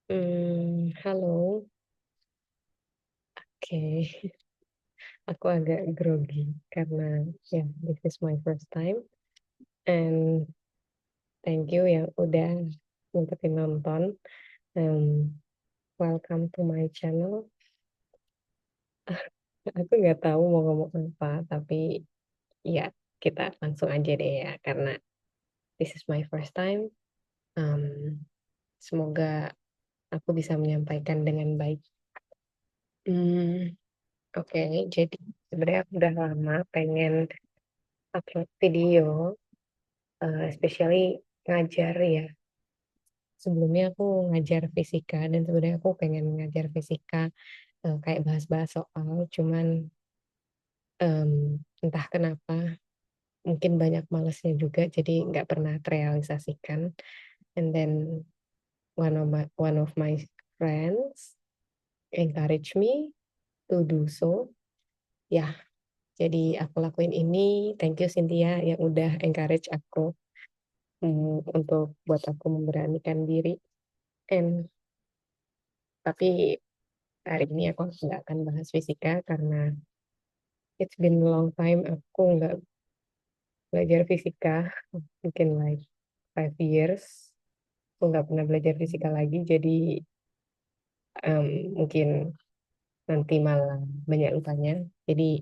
Halo. Oke, aku agak grogi karena ya this is my first time and thank you yang udah nyempetin nonton. Um, Welcome to my channel. Aku nggak tahu mau ngomong apa, tapi ya kita langsung aja deh ya karena this is my first time. Um, Semoga aku bisa menyampaikan dengan baik. Hmm, oke, jadi sebenarnya aku udah lama pengen upload video, especially ngajar ya. Sebelumnya aku ngajar fisika dan sebenarnya aku pengen ngajar fisika, kayak bahas-bahas soal, cuman entah kenapa mungkin banyak malesnya juga jadi nggak pernah terrealisasikan. And then one of my friends encourage me to do so. Ya, jadi aku lakuin ini. Thank you Cynthia yang udah encourage aku, untuk buat aku memberanikan diri. And tapi hari ini aku nggak akan bahas fisika karena it's been a long time aku nggak belajar fisika, mungkin like 5 years. Aku nggak pernah belajar fisika lagi, jadi mungkin nanti malah banyak lupanya. Jadi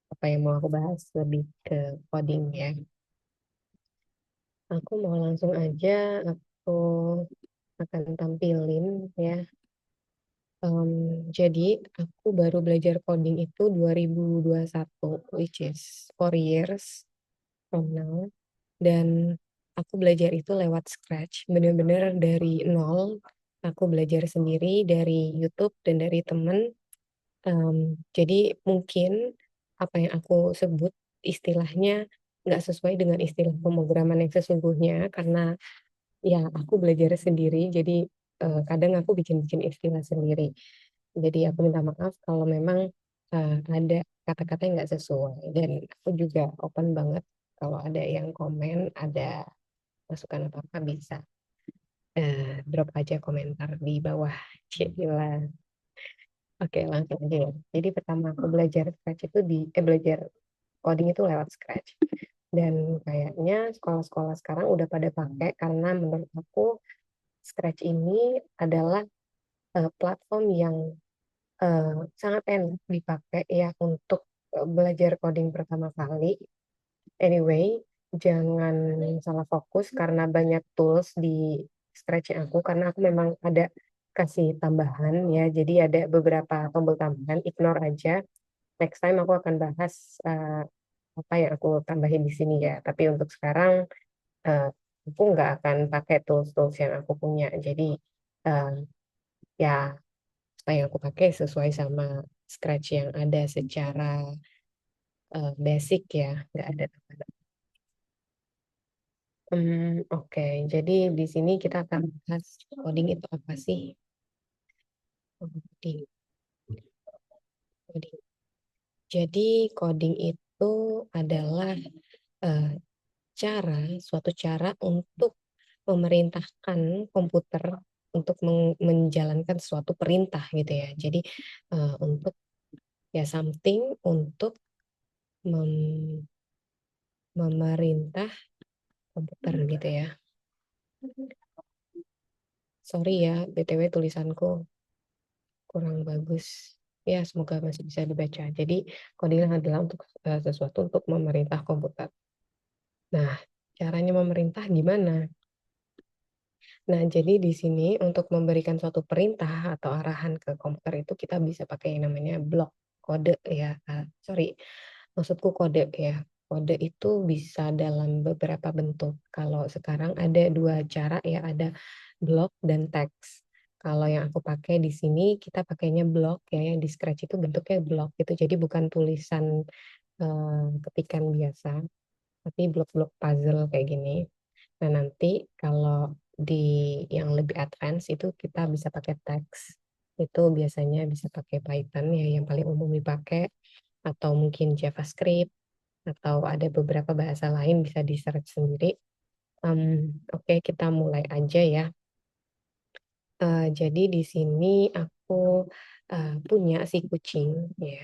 apa yang mau aku bahas lebih ke coding ya. Aku mau langsung aja, aku akan tampilin ya. Jadi aku baru belajar coding itu 2021, which is 4 years from now. Dan aku belajar itu lewat Scratch, bener-bener dari nol. Aku belajar sendiri dari YouTube dan dari temen. Jadi mungkin apa yang aku sebut istilahnya nggak sesuai dengan istilah pemrograman yang sesungguhnya karena ya aku belajar sendiri. Jadi kadang aku bikin-bikin istilah sendiri. Jadi aku minta maaf kalau memang ada kata-kata yang nggak sesuai, dan aku juga open banget kalau ada yang komen, ada masukan apa-apa bisa drop aja komentar di bawah. Cila. Oke, langsung aja ya. Jadi pertama aku belajar Scratch itu belajar coding itu lewat Scratch. Dan kayaknya sekolah-sekolah sekarang udah pada pakai karena menurut aku Scratch ini adalah platform yang sangat enak dipakai ya untuk belajar coding pertama kali. Anyway, jangan salah fokus karena banyak tools di Scratch aku, karena aku memang ada kasih tambahan ya. Jadi ada beberapa tombol tambahan, ignore aja. Next time aku akan bahas apa yang aku tambahin di sini ya. Tapi untuk sekarang eh, aku nggak akan pakai tools-tools yang aku punya. Jadi eh, ya apa yang aku pakai sesuai sama Scratch yang ada secara basic ya, nggak ada tambahan. Oke, jadi di sini kita akan bahas coding itu apa sih? Coding, coding. Jadi coding itu adalah eh, suatu cara untuk memerintahkan komputer untuk menjalankan suatu perintah gitu ya. Jadi untuk ya something untuk mem- memerintah komputer gitu ya. Sorry ya, BTW tulisanku kurang bagus. Ya, semoga masih bisa dibaca. Jadi, coding adalah untuk sesuatu untuk memerintah komputer. Nah, caranya memerintah gimana? Nah, jadi di sini untuk memberikan suatu perintah atau arahan ke komputer itu kita bisa pakai yang namanya blok kode ya. Sorry, maksudku kode ya. Kode itu bisa dalam beberapa bentuk. Kalau sekarang ada dua cara ya, ada blok dan teks. Kalau yang aku pakai di sini kita pakainya blok ya, yang di Scratch itu bentuknya blok gitu. Jadi bukan tulisan ketikan biasa, tapi blok-blok puzzle kayak gini. Nah, nanti kalau di yang lebih advance itu kita bisa pakai teks. Itu biasanya bisa pakai Python ya yang paling umum dipakai, atau mungkin JavaScript, atau ada beberapa bahasa lain bisa di search sendiri. Oke, kita mulai aja ya. Jadi di sini aku, punya si kucing ya.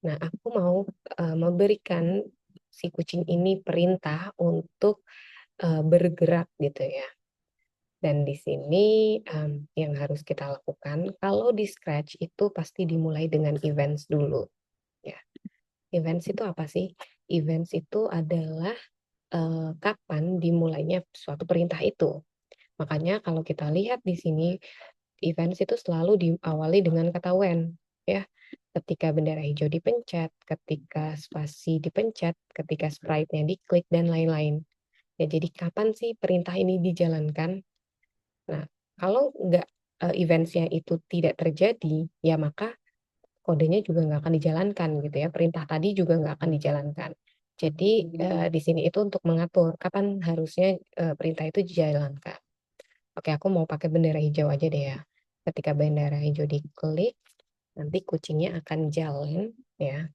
Nah aku mau, memberikan si kucing ini perintah untuk, bergerak gitu ya. Dan di sini, yang harus kita lakukan kalau di Scratch itu pasti dimulai dengan events dulu ya. Events itu apa sih? Events itu adalah, kapan dimulainya suatu perintah itu. Makanya kalau kita lihat di sini, events itu selalu diawali dengan kata when, ya. Ketika bendera hijau dipencet, ketika spasi dipencet, ketika sprite-nya diklik, dan lain-lain. Ya, jadi kapan sih perintah ini dijalankan? Nah, kalau nggak, events-nya itu tidak terjadi, ya maka kodenya juga nggak akan dijalankan gitu ya, perintah tadi juga nggak akan dijalankan. Jadi, di sini itu untuk mengatur kapan harusnya, perintah itu dijalankan. Oke, aku mau pakai bendera hijau aja deh ya. Ketika bendera hijau diklik, nanti kucingnya akan jalan ya,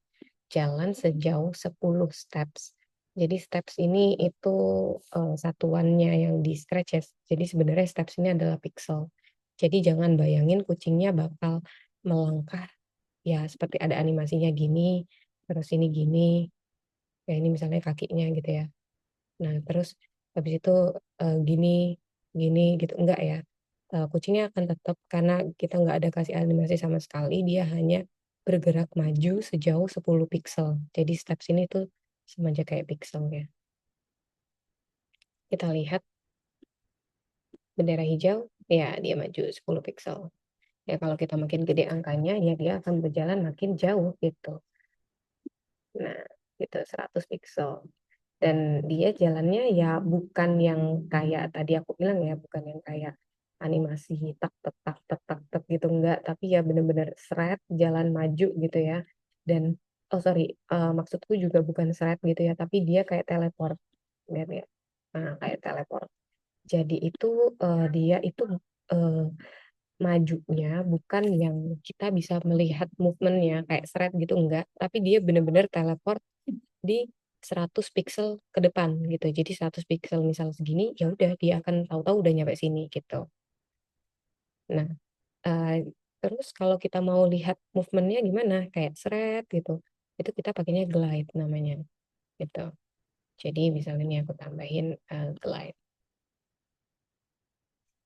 jalan sejauh 10 steps. Jadi steps ini itu, satuannya yang di Scratch ya. Jadi sebenarnya steps ini adalah pixel. Jadi jangan bayangin kucingnya bakal melangkah ya seperti ada animasinya gini, terus ini gini, ya ini misalnya kakinya gitu ya. Nah, terus habis itu, gini gini gitu, enggak ya. Kucingnya akan tetap karena kita nggak ada kasih animasi sama sekali, dia hanya bergerak maju sejauh 10 pixel. Jadi steps ini tuh sama aja kayak pixel ya. Kita lihat bendera hijau, ya dia maju 10 pixel. Ya kalau kita makin gede angkanya, ya dia akan berjalan makin jauh gitu. Nah, gitu 100 pixel. Dan dia jalannya ya bukan yang kayak tadi aku bilang ya, bukan yang kayak animasi tak tek tak tek tak tek gitu, enggak, tapi ya bener-bener seret, jalan maju gitu ya. Dan oh sorry, maksudku juga bukan seret gitu ya, tapi dia kayak teleport, lihat ya. Nah, kayak teleport. Jadi itu, dia itu, eee, majunya bukan yang kita bisa melihat movement-nya kayak seret gitu, enggak, tapi dia bener-bener teleport di 100 pixel ke depan gitu. Jadi 100 pixel misal segini, ya udah dia akan tahu-tahu udah nyampe sini gitu. Nah, terus kalau kita mau lihat movement-nya gimana, kayak seret gitu, itu kita pakainya glide namanya, gitu. Jadi misalnya nih aku tambahin, glide.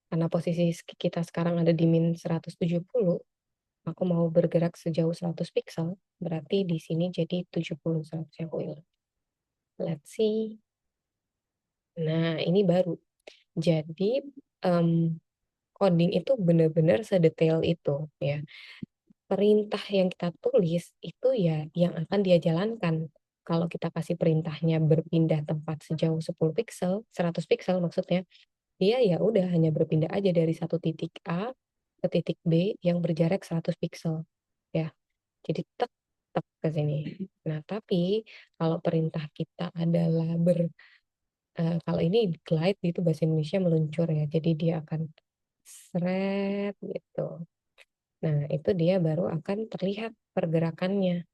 Karena posisi kita sekarang ada di -170, aku mau bergerak sejauh 100 pixel, berarti di sini jadi 70, 100 aku hilang. Let's see. Nah, ini baru. Jadi, mmm, coding itu benar-benar sedetail itu ya. Perintah yang kita tulis itu ya yang akan dia jalankan. Kalau kita kasih perintahnya berpindah tempat sejauh 10 pixel, 100 pixel maksudnya, dia ya udah hanya berpindah aja dari satu titik A ke titik B yang berjarak 100 pixel ya. Jadi tek tek ke sini. Nah, tapi kalau perintah kita adalah kalau ini glide itu bahasa Indonesia meluncur ya, jadi dia akan seret gitu. Nah, itu dia baru akan terlihat pergerakannya.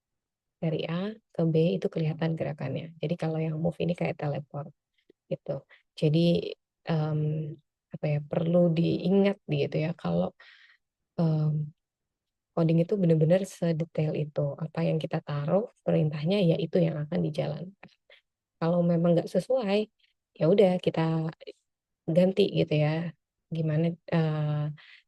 Dari A ke B itu kelihatan gerakannya. Jadi kalau yang move ini kayak teleport gitu. Jadi, mmm, apa ya, perlu diingat gitu ya kalau, mmm, coding itu benar-benar sedetail itu. Apa yang kita taruh perintahnya ya itu yang akan dijalankan. Kalau memang nggak sesuai, ya udah kita ganti gitu ya, gimana,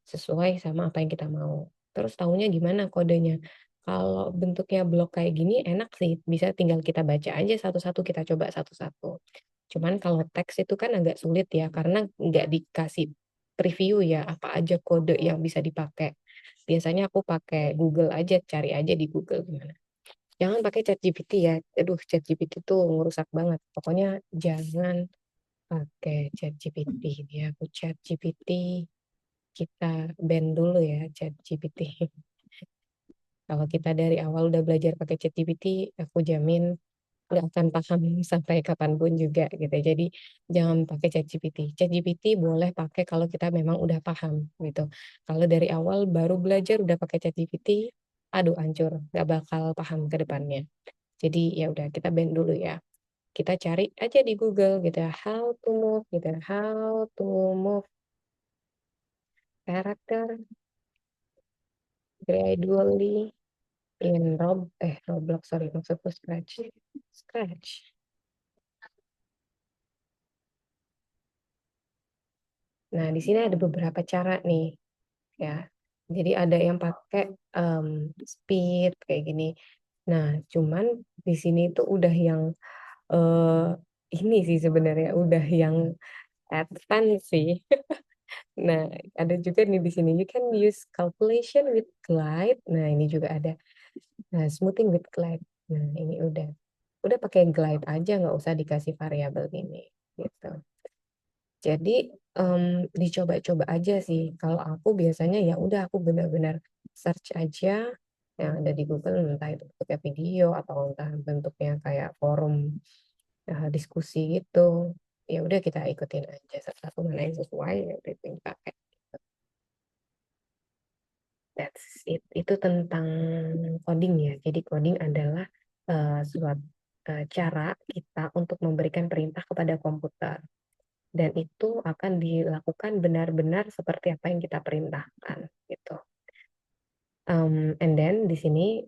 sesuai sama apa yang kita mau. Terus taunya gimana kodenya? Kalau bentuknya blok kayak gini enak sih, bisa tinggal kita baca aja satu-satu, kita coba satu-satu. Cuman kalau teks itu kan agak sulit ya, karena nggak dikasih preview ya, apa aja kode yang bisa dipakai. Biasanya aku pakai Google aja, cari aja di Google gimana. Jangan pakai ChatGPT ya, aduh ChatGPT tuh ngerusak banget. Pokoknya jangan pakai ChatGPT ya, aku ChatGPT kita ban dulu ya ChatGPT. Kalau kita dari awal udah belajar pakai ChatGPT, aku jamin nggak akan paham sampai kapanpun juga gitu. Jadi jangan pakai ChatGPT. ChatGPT boleh pakai kalau kita memang udah paham gitu. Kalau dari awal baru belajar udah pakai ChatGPT, aduh hancur, nggak bakal paham ke depannya. Jadi ya udah kita ban dulu ya. Kita cari aja di Google gitu ya, how to move gitu ya, how to move character gradually in Roblox, sorry, maksudku Scratch. Scratch. Nah, di sini ada beberapa cara nih, ya. Jadi ada yang pakai speed kayak gini. Nah, cuman di sini tuh udah yang eh ini sih sebenarnya udah yang advance sih. Nah, ada juga nih di sini you can use calculation with glide. Nah, ini juga ada. Nah, smoothing with glide. Nah, ini udah pakai glide aja, nggak usah dikasih variabel ini gitu. Jadi dicoba-coba aja sih. Kalau aku biasanya ya udah aku benar-benar search aja yang ada di Google, entah itu bentuknya video atau entah bentuknya kayak forum diskusi gitu. Ya udah kita ikutin aja satu-satu mana yang sesuai ya udah itu yang dipakai. That's it. Itu tentang coding ya. Jadi coding adalah suatu cara kita untuk memberikan perintah kepada komputer. Dan itu akan dilakukan benar-benar seperti apa yang kita perintahkan gitu. And then di sini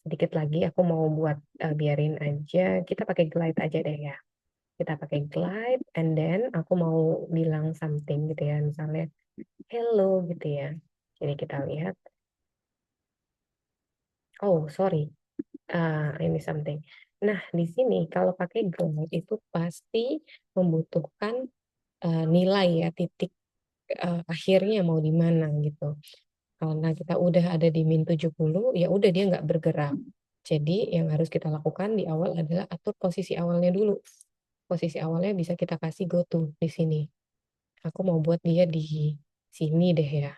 sedikit lagi aku mau buat biarin aja kita pakai glide aja deh ya. Kita pakai glide and then aku mau bilang something gitu ya, misalnya hello gitu ya. Jadi kita lihat, oh sorry, ini something. Nah di sini kalau pakai glide itu pasti membutuhkan nilai ya, titik akhirnya mau di mana gitu. Karena kita udah ada di min 70, ya udah dia nggak bergerak. Jadi yang harus kita lakukan di awal adalah atur posisi awalnya dulu. Posisi awalnya bisa kita kasih go to di sini. Aku mau buat dia di sini deh ya.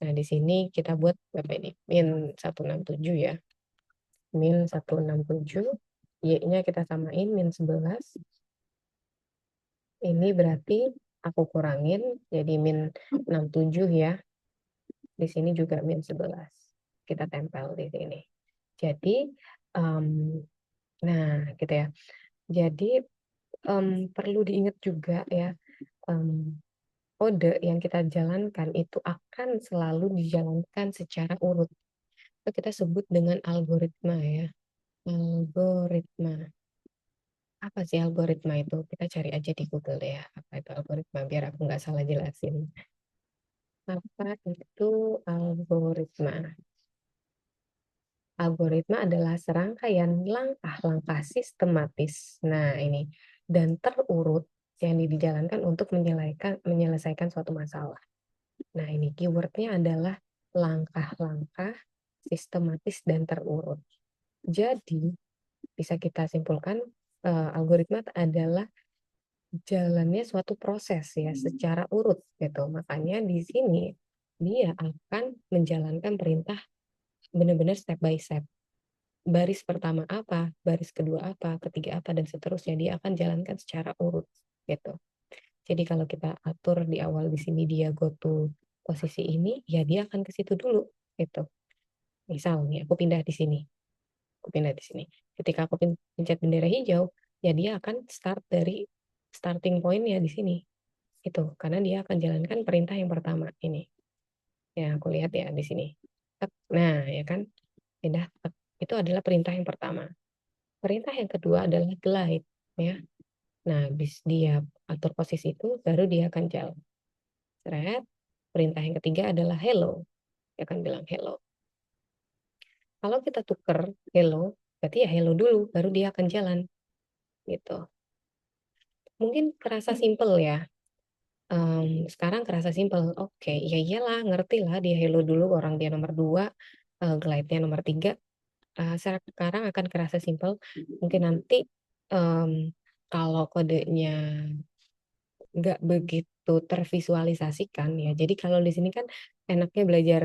Nah, di sini kita buat berapa ini? Min 167 ya. Min 167. Y-nya kita samain min 11. Ini berarti aku kurangin jadi min 67 ya. Di sini juga min 11. Kita tempel di sini. Jadi, nah gitu ya. Jadi perlu diingat juga ya, kode yang kita jalankan itu akan selalu dijalankan secara urut. Itu kita sebut dengan algoritma ya. Algoritma. Apa sih algoritma itu? Kita cari aja di Google deh ya. Apa itu algoritma? Biar aku nggak salah jelasin. Apa itu algoritma? Algoritma adalah serangkaian langkah-langkah sistematis. Nah, ini dan terurut yang dijalankan untuk menyelesaikan suatu masalah. Nah, ini keywordnya adalah langkah-langkah sistematis dan terurut. Jadi, bisa kita simpulkan algoritma adalah jalannya suatu proses ya secara urut gitu. Makanya di sini dia akan menjalankan perintah benar-benar step by step. Baris pertama apa, baris kedua apa, ketiga apa, dan seterusnya. Dia akan jalankan secara urut gitu. Jadi kalau kita atur di awal di sini dia go to posisi ini, ya dia akan ke situ dulu gitu. Misal nih, aku pindah di sini. Aku pindah di sini. Ketika aku pencet bendera hijau, ya dia akan start dari starting point-nya di sini. Itu karena dia akan jalankan perintah yang pertama ini. Ya, aku lihat ya di sini. Nah, ya kan? Pindah. Itu adalah perintah yang pertama. Perintah yang kedua adalah glide, ya. Nah, bis dia atur posisi itu, baru dia akan jalan. Seret. Perintah yang ketiga adalah hello. Dia akan bilang hello. Kalau kita tuker hello, berarti ya hello dulu, baru dia akan jalan. Gitu. Mungkin kerasa simple ya. Sekarang kerasa simple. Oke, ya iyalah, ngerti lah dia hello dulu, orang dia nomor 2, glide-nya nomor 3. Sekarang akan kerasa simple. Mungkin nanti kalau kodenya nggak begitu tervisualisasikan ya. Jadi kalau di sini kan enaknya belajar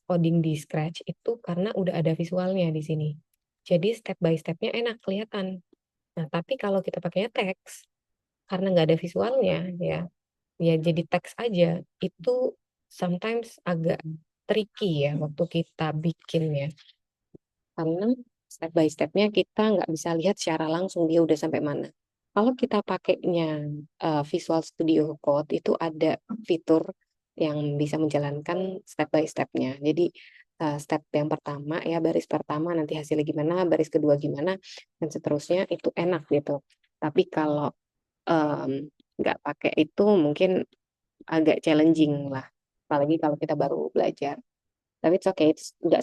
coding di Scratch itu karena udah ada visualnya di sini. Jadi step by stepnya enak kelihatan. Nah, tapi kalau kita pakainya teks, karena nggak ada visualnya ya, ya jadi teks aja. Itu sometimes agak tricky ya waktu kita bikin ya. Karena step by stepnya kita nggak bisa lihat secara langsung dia udah sampai mana. Kalau kita pakainya Visual Studio Code itu ada fitur yang bisa menjalankan step by step-nya. Jadi step yang pertama ya, baris pertama nanti hasilnya gimana, baris kedua gimana, dan seterusnya itu enak gitu. Tapi kalau nggak pakai itu mungkin agak challenging lah, apalagi kalau kita baru belajar. Tapi it's okay, nggak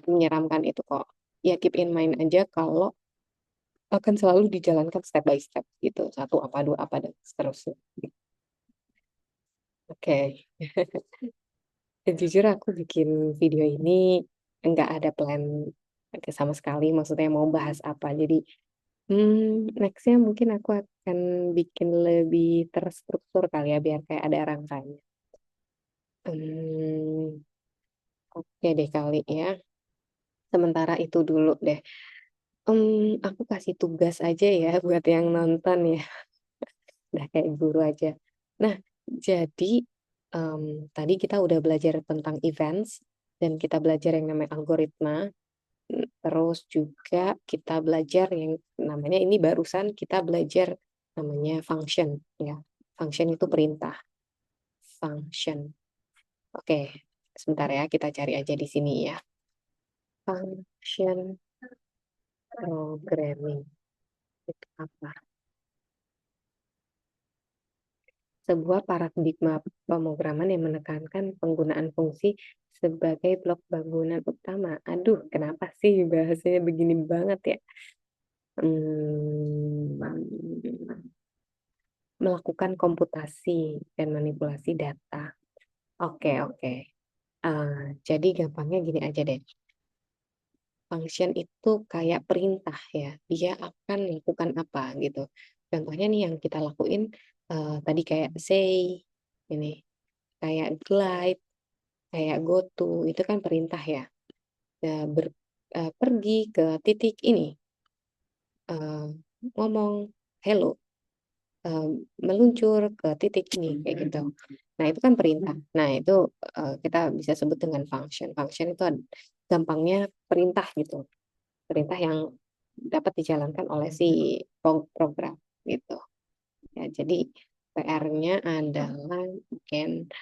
menyeramkan itu kok. Ya keep in mind aja kalau akan selalu dijalankan step by step gitu. Satu apa, dua apa, dan seterusnya. Oke. Jujur aku bikin video ini nggak ada plan sama sekali, maksudnya mau bahas apa. Jadi nextnya mungkin aku akan bikin lebih terstruktur kali ya, biar kayak ada rangkanya. Hmm, oke deh kali ya. Sementara itu dulu deh. Aku kasih tugas aja ya buat yang nonton ya. Udah kayak guru aja. Nah, jadi tadi kita udah belajar tentang events dan kita belajar yang namanya algoritma. Terus juga kita belajar yang namanya ini barusan kita belajar namanya function ya. Function itu perintah. Function. Oke, sebentar ya kita cari aja di sini ya. Function programming itu apa? Sebuah paradigma pemrograman yang menekankan penggunaan fungsi sebagai blok bangunan utama. Aduh, kenapa sih bahasanya begini banget ya? Hmm, melakukan komputasi dan manipulasi data. Oke, oke. Jadi gampangnya gini aja deh. Function itu kayak perintah ya. Dia akan lakukan apa gitu. Contohnya nih yang kita lakuin tadi kayak say, ini kayak glide, kayak go to, itu kan perintah ya. Pergi ke titik ini, eh, ngomong hello, eh, meluncur ke titik ini, kayak gitu. Nah, itu kan perintah. Nah, itu kita bisa sebut dengan function. Function itu gampangnya perintah gitu. Perintah yang dapat dijalankan oleh si program gitu. Ya, jadi PR-nya adalah mungkin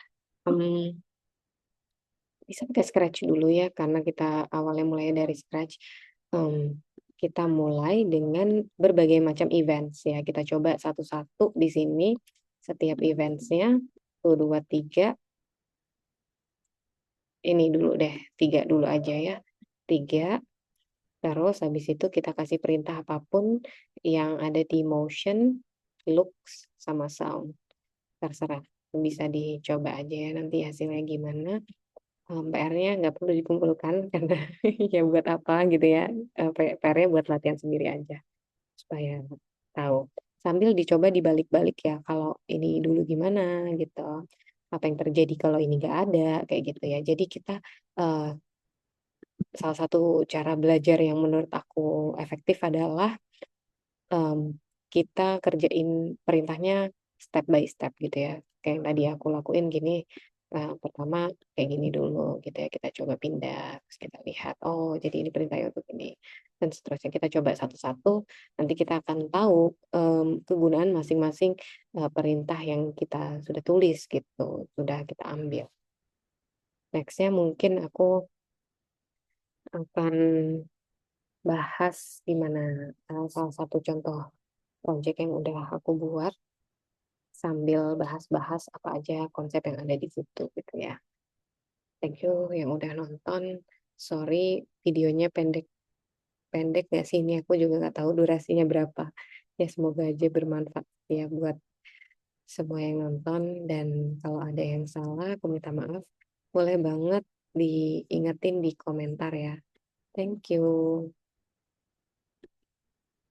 bisa pakai Scratch dulu ya, karena kita awalnya mulai dari Scratch. Kita mulai dengan berbagai macam events ya. Kita coba satu-satu di sini setiap eventsnya. Tuh, dua, tiga. Ini dulu deh, tiga dulu aja ya. Tiga. Terus habis itu kita kasih perintah apapun yang ada di motion, looks, sama sound. Terserah. Bisa dicoba aja ya nanti hasilnya gimana. PR-nya nggak perlu dikumpulkan karena ya buat apa gitu ya. PR-nya buat latihan sendiri aja supaya tahu. Sambil dicoba dibalik-balik ya, kalau ini dulu gimana gitu. Apa yang terjadi kalau ini nggak ada, kayak gitu ya. Jadi kita eh, salah satu cara belajar yang menurut aku efektif adalah kita kerjain perintahnya step by step gitu ya. Kayak yang tadi aku lakuin gini, pertama kayak gini dulu gitu ya. Kita coba pindah, terus kita lihat, oh jadi ini perintahnya untuk ini. Dan seterusnya kita coba satu-satu, nanti kita akan tahu kegunaan masing-masing perintah yang kita sudah tulis gitu, sudah kita ambil. Nextnya mungkin aku akan bahas gimana salah satu contoh project yang udah aku buat sambil bahas-bahas apa aja konsep yang ada di situ gitu ya. Thank you yang udah nonton. Sorry videonya pendek gak sih, ini aku juga nggak tahu durasinya berapa. Ya semoga aja bermanfaat ya buat semua yang nonton, dan kalau ada yang salah aku minta maaf. Boleh banget diingetin di komentar ya. Thank you.